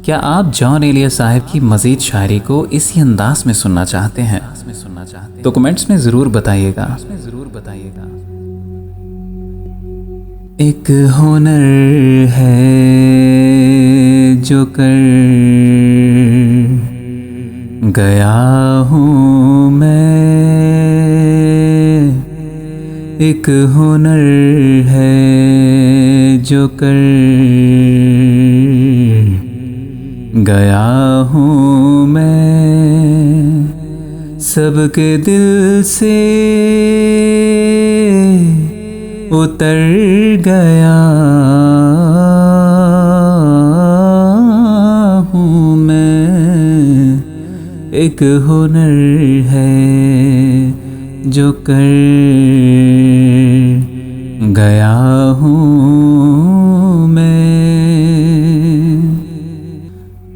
क्या आप जॉन एलिया साहब की मज़ीद शायरी को इसी अंदाज में सुनना चाहते हैं तो कमेंट्स में ज़रूर बताइएगा। एक हुनर है जो कर गया हूँ मैं, एक हुनर है जो कर गया हूँ मैं, सबके दिल से उतर गया हूँ मैं, एक हुनर है जो कर गया हूँ मैं।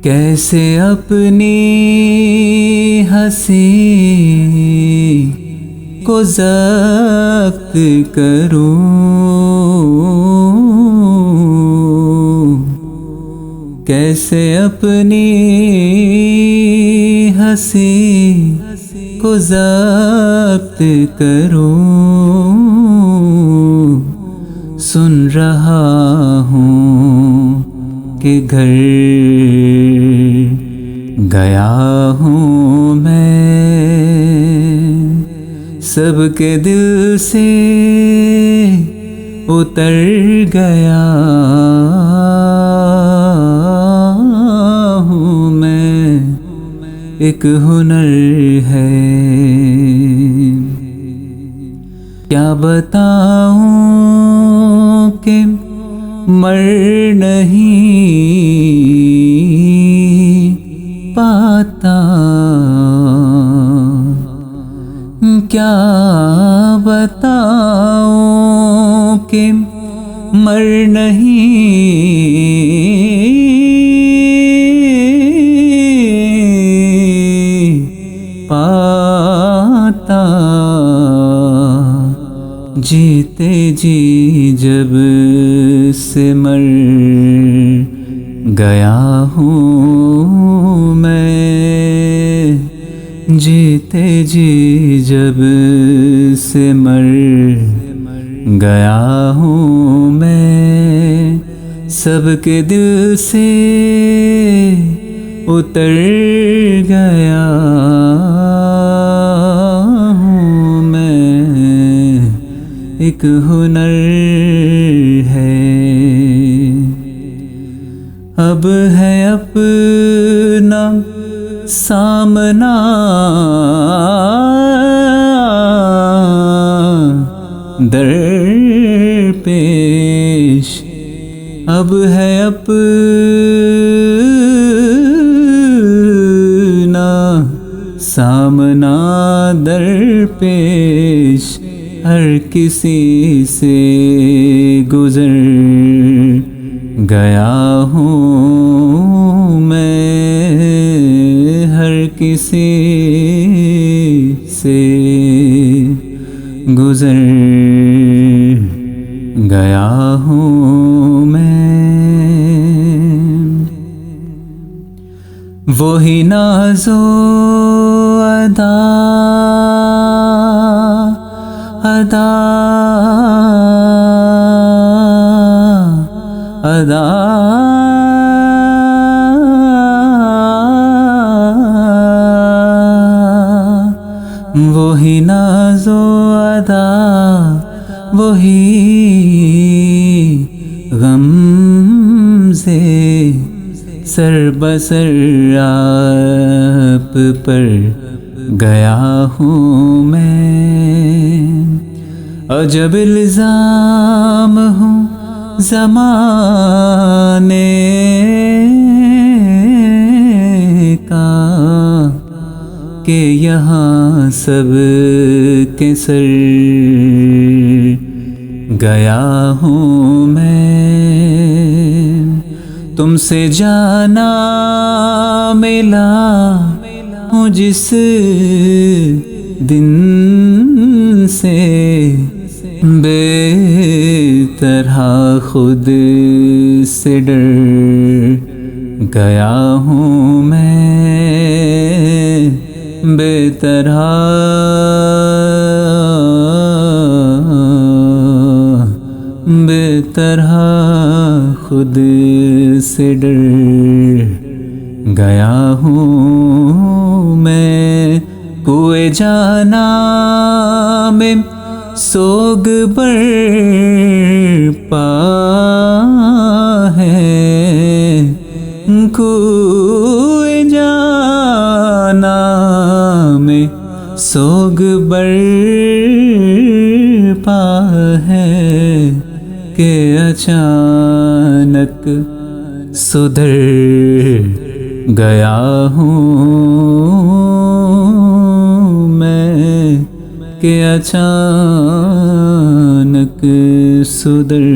कैसे अपनी हंसी को ज़ब्त करूं, कैसे अपनी हंसी को ज़ब्त करूं, सुन रहा हूँ कि घर गया हूँ मैं, सबके दिल से उतर गया हूँ मैं, एक हुनर है। क्या बताऊं कि मर नहीं पाता, क्या बताऊं कि मर नहीं पाता, जीते जी जब से मर गया हूँ मैं, जीते जी जब से मर गया हूँ मैं, सबके दिल से उतर गया हूँ मैं, एक हुनर है। अब है अपना सामना दरपेश, अब है अपना सामना दरपेश, हर किसी से गुजर गया हूँ मैं, हर किसी से गुजर गया हूँ मैं। वही नाज़ो अदा अदा अदा वही नाज़ो अदा, वही गमज़े सर बसर आप पर गया हूँ मैं, अजब इल्ज़ाम हूँ ज़माने का कि यहाँ सब के सर गया हूँ मैं, तुमसे जाना मिला हूँ जिस दिन से, बेतरह खुद से डर गया हूँ मैं बेतरह, बेतरह खुद से डर गया हूँ मैं। कुएं जाना में सोग बरपा है, कुएं जाना में सोग बरपा है कि अचानक सुधर गया हूँ मैं, कि अचानक सुधर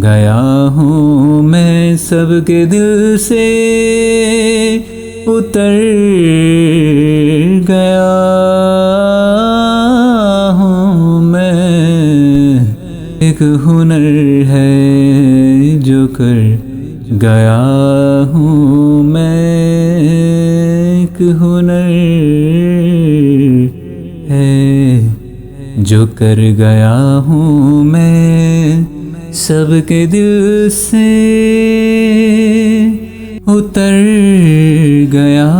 गया हूँ मैं। सबके दिल से उतर गया हूँ मैं। एक हुनर है जो कर गया हूँ मैं, एक हुनर है जो कर गया हूँ मैं। सबके दिल से उतर गया